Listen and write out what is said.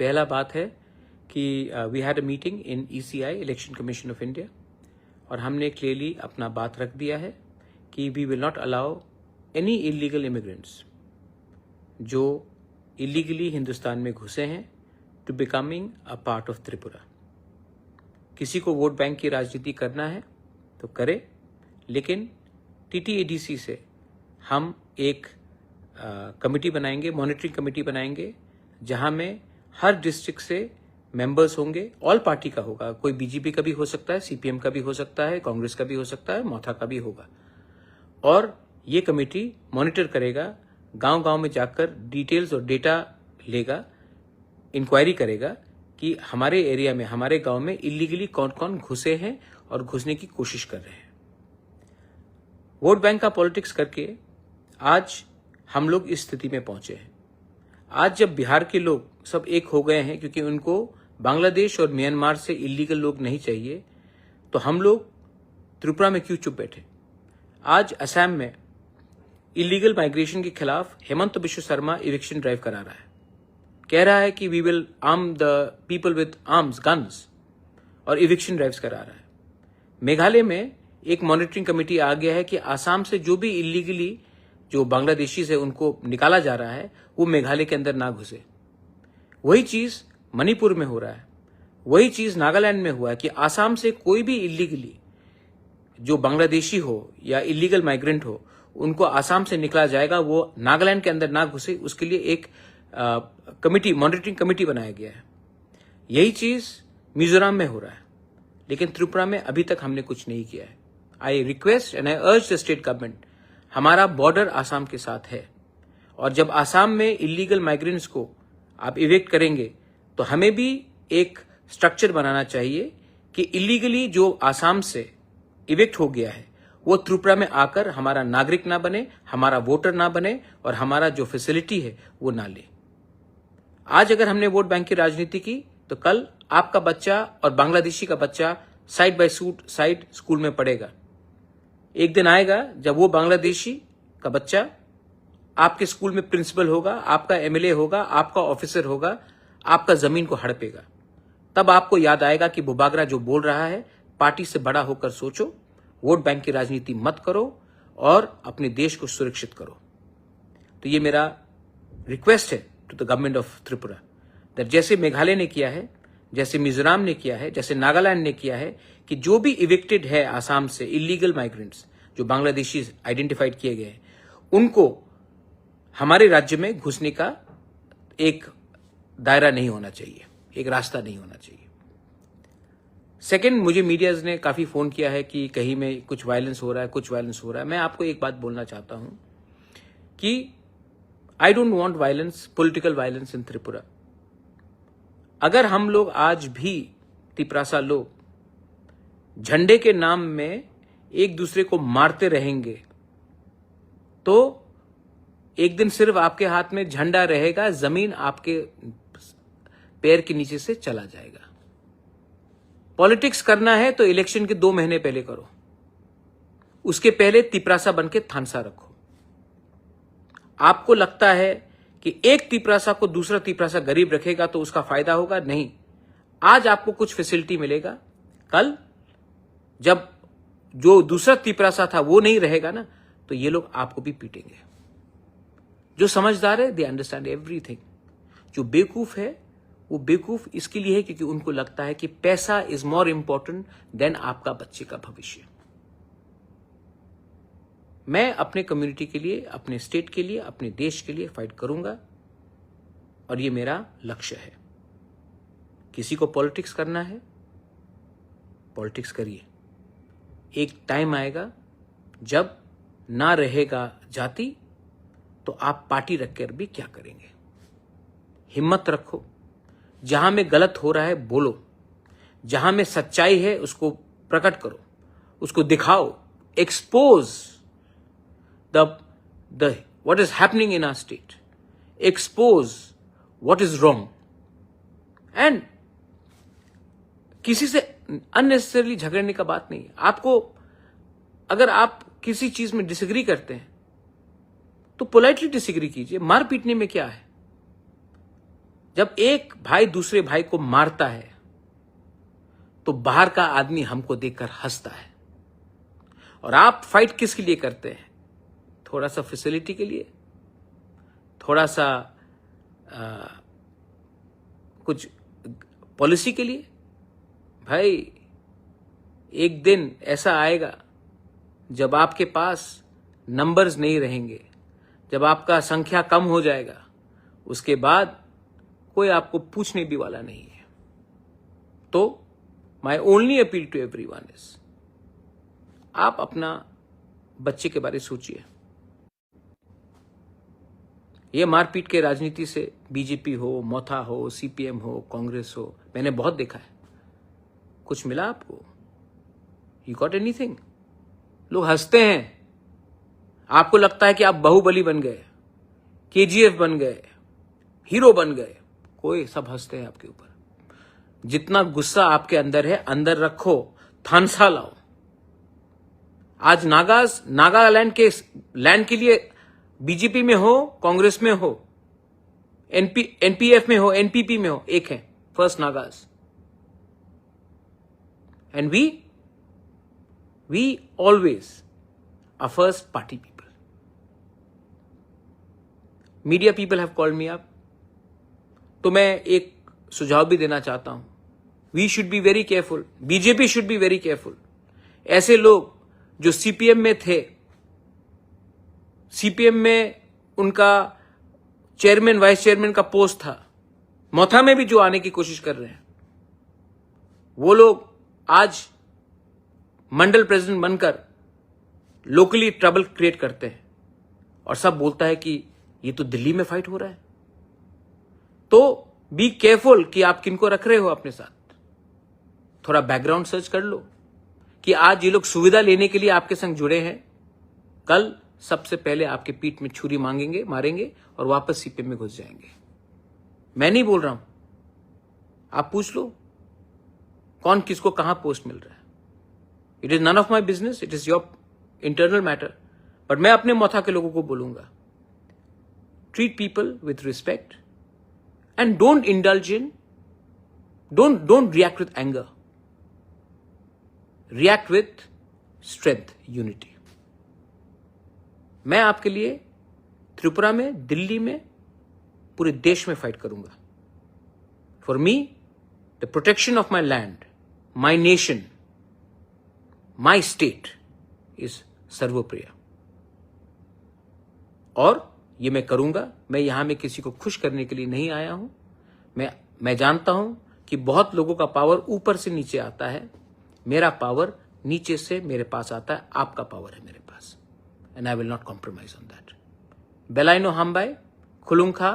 पहला बात है कि we had a meeting in ECI, election commission of India, और हमने क्लियरली अपना बात रख दिया है कि we will not allow any illegal immigrants जो इलीगली हिंदुस्तान में घुसे हैं to becoming a part of Tripura. किसी को वोट बैंक की राजनीति करना है तो करे, लेकिन TTADC से हम एक कमिटी बनाएंगे, मॉनिटरिंग कमिटी बनाएंगे, जहां में हर डिस्ट्रिक्ट से मेंबर्स होंगे, ऑल पार्टी का होगा, कोई BJP का भी हो सकता है, CPM का भी हो सकता है, कांग्रेस का भी हो सकता है, मोथा का भी होगा, और ये कमेटी मॉनिटर करेगा, गांव-गांव में जाकर डिटेल्स और डेटा लेगा, इंक्वायरी करेगा कि हमारे एरिया में, हमारे गांव में इलीगली कौन कौन घुसे हैं और घुसने की कोशिश कर रहे हैं। वोट बैंक का पॉलिटिक्स करके आज हम लोग इस स्थिति में पहुंचे हैं। आज जब बिहार के लोग सब एक हो गए हैं क्योंकि उनको बांग्लादेश और म्यांमार से इलीगल लोग नहीं चाहिए, तो हम लोग त्रिपुरा में क्यों चुप बैठे? आज असम में इलीगल माइग्रेशन के खिलाफ हेमंत बिश्व शर्मा इविक्शन ड्राइव करा रहा है, कह रहा है कि we will arm the people with arms, guns, और इविक्शन ड्राइव्स करा रहा है। मेघालय में एक मॉनिटरिंग कमेटी आ गया है कि आसाम से जो भी इलीगली जो बांग्लादेशी से उनको निकाला जा रहा है वो मेघालय के अंदर ना घुसे। वही चीज मणिपुर में हो रहा है, वही चीज नागालैंड में हुआ है कि आसाम से कोई भी इलीगली जो बांग्लादेशी हो या इलीगल माइग्रेंट हो उनको आसाम से निकला जाएगा, वो नागालैंड के अंदर ना घुसे, उसके लिए एक कमिटी, मॉनिटरिंग कमिटी बनाया गया है। यही चीज मिजोरम में हो रहा है, लेकिन त्रिपुरा में अभी तक हमने कुछ नहीं किया है। आई रिक्वेस्ट एंड आई अर्ज द स्टेट गवर्नमेंट, हमारा बॉर्डर आसाम के साथ है, और जब आसाम में इलीगल माइग्रेंट्स को आप इवेक्ट करेंगे तो हमें भी एक स्ट्रक्चर बनाना चाहिए कि इलीगली जो आसाम से इवेक्ट हो गया है वो त्रिपुरा में आकर हमारा नागरिक ना बने, हमारा वोटर ना बने, और हमारा जो फैसिलिटी है वो ना ले। आज अगर हमने वोट बैंक की राजनीति की तो कल आपका बच्चा और बांग्लादेशी का बच्चा साइड बाय साइड स्कूल में पढ़ेगा। एक दिन आएगा जब वो बांग्लादेशी का बच्चा आपके स्कूल में प्रिंसिपल होगा, आपका MLA होगा, आपका ऑफिसर होगा, आपका जमीन को हड़पेगा। तब आपको याद आएगा कि बुबागरा जो बोल रहा है, पार्टी से बड़ा होकर सोचो, वोट बैंक की राजनीति मत करो और अपने देश को सुरक्षित करो। तो ये मेरा रिक्वेस्ट है to the government of Tripura, that जैसे मेघालय ने किया है, जैसे मिजोरम ने किया है, जैसे नागालैंड ने किया है, कि जो भी इविक्टेड है आसाम से इलीगल माइग्रेंट्स जो बांग्लादेशी आइडेंटिफाइड किए गए हैं, उनको हमारे राज्य में घुसने का एक दायरा नहीं होना चाहिए, एक रास्ता नहीं होना चाहिए। सेकंड, मुझे मीडियाज ने काफी फोन किया है कि कहीं में कुछ वायलेंस हो रहा है, कुछ वायलेंस हो रहा है। मैं आपको एक बात बोलना चाहता हूं कि I don't want violence, political violence in Tripura. अगर हम लोग आज भी तिपरासा लोग झंडे के नाम में एक दूसरे को मारते रहेंगे तो एक दिन सिर्फ आपके हाथ में झंडा रहेगा, जमीन आपके पैर के नीचे से चला जाएगा। पॉलिटिक्स करना है तो इलेक्शन के 2 महीने पहले करो, उसके पहले तिपरासा बन के थानसा रखो। आपको लगता है कि एक तिपरासा को दूसरा तिपरासा गरीब रखेगा तो उसका फायदा होगा? नहीं। आज आपको कुछ फैसिलिटी मिलेगा, कल जब जो दूसरा तिपरासा था वो नहीं रहेगा ना, तो ये लोग आपको भी पीटेंगे। जो समझदार है, दे अंडरस्टैंड एवरीथिंग। जो बेवकूफ है, वो बेवकूफ इसके लिए है क्योंकि उनको लगता है कि पैसा इज मोर इंपॉर्टेंट देन आपका बच्चे का भविष्य। मैं अपने कम्युनिटी के लिए, अपने स्टेट के लिए, अपने देश के लिए फाइट करूंगा, और ये मेरा लक्ष्य है। किसी को पॉलिटिक्स करना है, पॉलिटिक्स करिए। एक टाइम आएगा जब ना रहेगा जाति, तो आप पार्टी रखकर भी क्या करेंगे? हिम्मत रखो। जहां में गलत हो रहा है बोलो, जहां में सच्चाई है उसको प्रकट करो, उसको दिखाओ, expose the what is happening in our state, expose what is wrong, and किसी से अननेसेसरली झगड़ने का बात नहीं है। आपको अगर आप किसी चीज में डिसएग्री करते हैं तो पोलाइटली डिसएग्री कीजिए। मार पीटने में क्या है? जब एक भाई दूसरे भाई को मारता है तो बाहर का आदमी हमको देखकर हंसता है। और आप फाइट किसके लिए करते हैं? थोड़ा सा फैसिलिटी के लिए, थोड़ा सा कुछ पॉलिसी के लिए। भाई एक दिन ऐसा आएगा जब आपके पास नंबर्स नहीं रहेंगे, जब आपका संख्या कम हो जाएगा, उसके बाद कोई आपको पूछने भी वाला नहीं है। तो my only appeal to everyone is, आप अपना बच्चे के बारे में सोचिए। ये मारपीट के राजनीति से बीजेपी हो, मोथा हो, सीपीएम हो, कांग्रेस हो, मैंने बहुत देखा है। कुछ मिला आपको? You got anything? लोग हंसते हैं। आपको लगता है कि आप बाहुबली बन गए, केजीएफ बन गए, हीरो बन गए। कोई सब हंसते हैं आपके ऊपर। जितना गुस्सा आपके अंदर है, अंदर रखो, थानसा लाओ। आज नागालैंड के लैंड के लिए बीजेपी में हो, कांग्रेस में हो, एनपीएफ में हो, एनपीपी में हो, एक है first Nagas. And we always are first party people. Media people have called me up. तो मैं एक सुझाव भी देना चाहता हूं। We should be very careful, BJP should be very careful. ऐसे लोग जो सीपीएम में थे, सीपीएम में उनका चेयरमैन वाइस चेयरमैन का पोस्ट था, मोथा में भी जो आने की कोशिश कर रहे हैं, वो लोग आज मंडल प्रेसिडेंट बनकर लोकली ट्रबल क्रिएट करते हैं और सब बोलता है कि ये तो दिल्ली में फाइट हो रहा है। तो बी केयरफुल कि आप किनको रख रहे हो अपने साथ। थोड़ा बैकग्राउंड सर्च कर लो कि आज ये लोग सुविधा लेने के लिए आपके संग जुड़े हैं, कल सबसे पहले आपके पीठ में छुरी मारेंगे और वापस सीपीएम में घुस जाएंगे। मैं नहीं बोल रहा हूं, आप पूछ लो कौन किसको कहां पोस्ट मिल रहा है। It is none of my business, it is your internal matter. But मैं अपने मोथा के लोगों को बोलूंगा, treat people with respect and don't indulge in, don't react with anger, react with strength, unity. मैं आपके लिए त्रिपुरा में, दिल्ली में, पूरे देश में फाइट करूंगा। For me the protection of my land, my nation, my state is सर्वोप्रिय। और ये मैं करूंगा। मैं यहां में किसी को खुश करने के लिए नहीं आया हूं। मैं जानता हूं कि बहुत लोगों का पावर ऊपर से नीचे आता है, मेरा पावर नीचे से मेरे पास आता है। आपका पावर है मेरे पास, and I will not compromise on that. Belaino Hambai, Khulungkha.